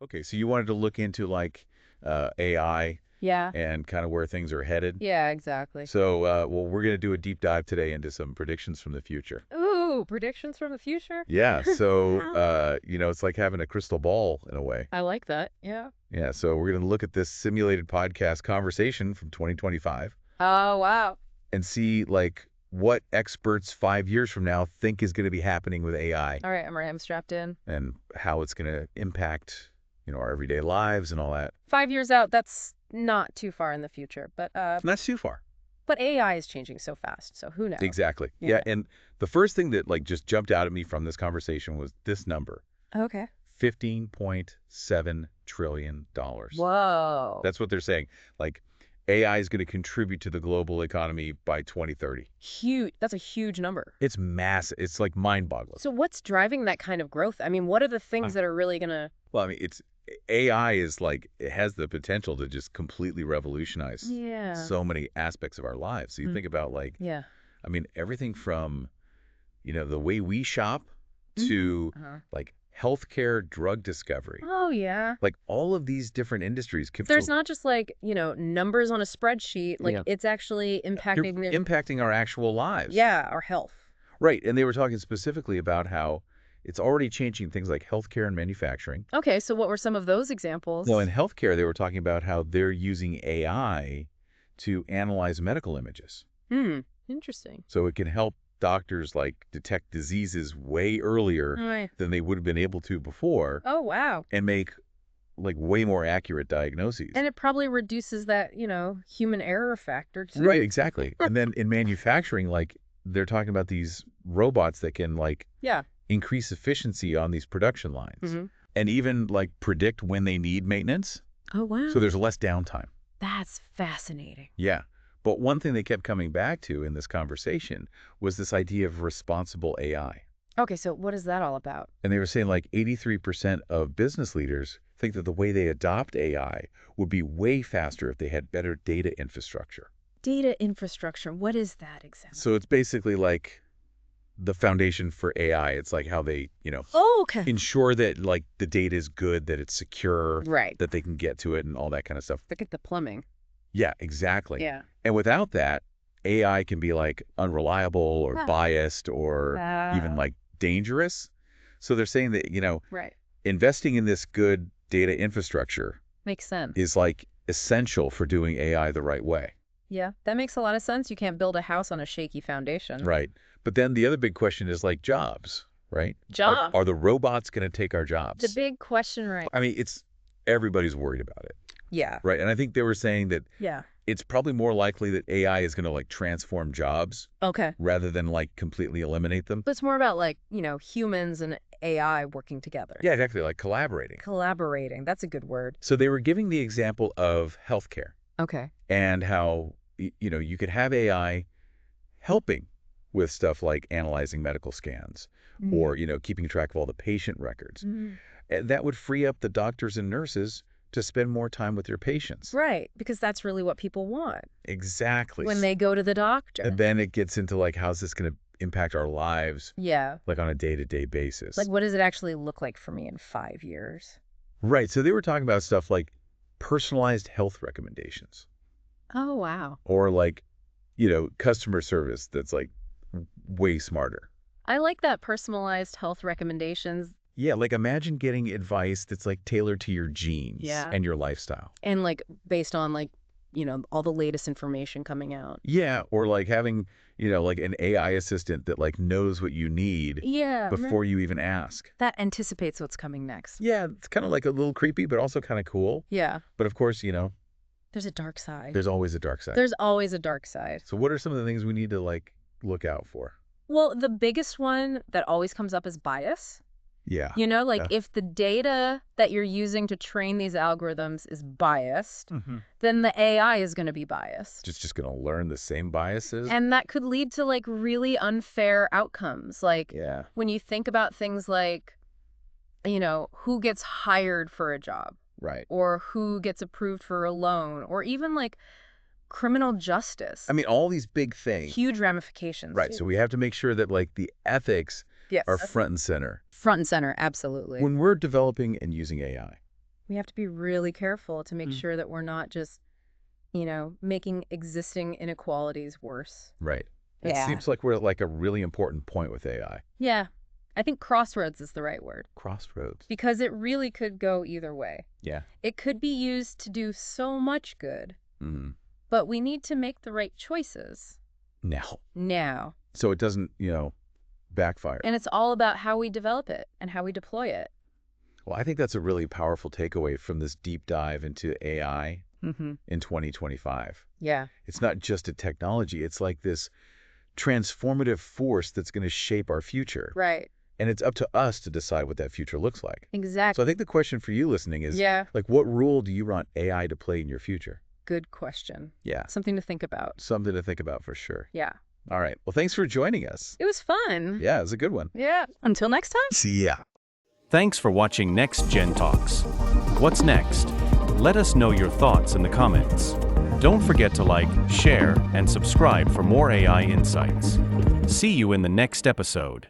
Okay, so you wanted to look into like AI Yeah. and kind of where things are headed. Yeah, exactly. So, well, we're going to do a deep dive today into some predictions from the future. Ooh, predictions from the future? Yeah, so, Wow. it's like having a crystal ball in a way. I like that. Yeah. Yeah, so we're going to look at this simulated podcast conversation from 2025 Oh, wow. and see like what experts 5 years from now think is going to be happening with AI All right, I'm ready. I'm strapped in. and how it's going to impact, our everyday lives and all that. 5 years out, that's not too far in the future, That's too far. but AI is changing so fast, so who knows? Exactly. Yeah. Yeah, and the first thing that like just jumped out at me from this conversation was this number, Okay. $15.7 trillion. Whoa. That's what they're saying. Like AI is going to contribute to the global economy by 2030. Huge. That's a huge number. It's massive. It's like mind-boggling. So what's driving that kind of growth? I mean, what are the things that are really gonna... Well, I mean, it's AI is like it has the potential to just completely revolutionize Yeah. so many aspects of our lives. So you think about like, Yeah. I mean, everything from, the way we shop Mhm. to Uh-huh. like healthcare, drug discovery. Oh, yeah. Like all of these different industries can There's not just like, numbers on a spreadsheet. Like Yeah. it's actually they're impacting the... impacting our actual lives. Yeah, our health. Right. And they were talking specifically about how it's already changing things like healthcare and manufacturing. Okay, so what were some of those examples? Well, in healthcare, they were talking about how they're using AI to analyze medical images. Interesting. So it can help doctors like detect diseases way earlier Right. than they would have been able to before Oh, wow. and make like way more accurate diagnoses. And it probably reduces that, human error factor too. Right, exactly. And then in manufacturing, like they're talking about these robots that can like Yeah. increase efficiency on these production lines Mm-hmm. and even like predict when they need maintenance. Oh, wow. So there's less downtime. That's fascinating. Yeah. But one thing they kept coming back to in this conversation was this idea of responsible AI. Okay, so what is that all about? And they were saying like 83% of business leaders think that the way they adopt AI would be way faster if they had better data infrastructure. Data infrastructure. What is that exactly? So it's basically like the foundation for AI. It's like how they, Oh, okay. ensure that like the data is good, that it's secure, Right. that they can get to it and all that kind of stuff. Look at the plumbing. Yeah, exactly. Yeah. And without that, AI can be like unreliable or Ah. biased or even like dangerous. So they're saying that, Right. investing in this good data infrastructure Makes sense. is like essential for doing AI the right way. Yeah, that makes a lot of sense. You can't build a house on a shaky foundation. Right. But then the other big question is like jobs, right? Job. Are the robots going to take our jobs? The big question, right? I mean, everybody's worried about it, Yeah. right? And I think they were saying that Yeah. it's probably more likely that AI is going to like transform jobs Okay. rather than like completely eliminate them. But it's more about like, humans and AI working together. Yeah, exactly, like collaborating. Collaborating. That's a good word. So they were giving the example of healthcare Okay. and how, you could have AI helping with stuff like analyzing medical scans or, keeping track of all the patient records. Mhm. And that would free up the doctors and nurses to spend more time with their patients. Right, because that's really what people want Exactly. when they go to the doctor. And then it gets into like, how's this going to impact our lives, Yeah. like on a day-to-day basis? Like, what does it actually look like for me in 5 years? Right. So they were talking about stuff like personalized health recommendations Oh, wow. or like, customer service that's like way smarter. I like that personalized health recommendations Yeah, like imagine getting advice that's like tailored to your genes Yeah. and your lifestyle. and like based on like, all the latest information coming out. Yeah, or like having, like an AI assistant that like knows what you need Yeah. before you even ask. That anticipates what's coming next. Yeah, it's kind of like a little creepy, but also kind of cool. Yeah. But of course, There's a dark side. there's always a dark side. There's always a dark side. So what are some of the things we need to like look out for? Well, the biggest one that always comes up is bias. Yeah. Like Yeah. if the data that you're using to train these algorithms is biased, then the AI is going to be biased. Just going to learn the same biases. And that could lead to like really unfair outcomes. Like Yeah. when you think about things like, who gets hired for a job Right. or who gets approved for a loan or even like criminal justice. I mean, all these big things. Huge ramifications. Right. too. So we have to make sure that like the ethics Yes. are front and center. Front and center, absolutely. When we're developing and using AI, We have to be really careful to make sure that we're not just, making existing inequalities worse. Right. It Yeah. seems like we're at like a really important point with AI. Yeah. I think crossroads is the right word. Crossroads. Because it really could go either way. Yeah. It could be used to do so much good, Mm-hmm. but we need to make the right choices now. So it doesn't, backfire. And it's all about how we develop it and how we deploy it. Well, I think that's a really powerful takeaway from this deep dive into AI in 2025. Yeah. It's not just a technology. It's like this transformative force that's going to shape our future. Right. And it's up to us to decide what that future looks like. Exactly. So I think the question for you listening is, like, what role do you want AI to play in your future? Good question. Yeah. Something to think about. Something to think about for sure. Yeah. All right. Well, thanks for joining us. It was fun. Yeah, it was a good one. Yeah. Until next time. See ya. Thanks for watching NextGenTalks. What's next? Let us know your thoughts in the comments. Don't forget to like, share, and subscribe for more AI insights. See you in the next episode.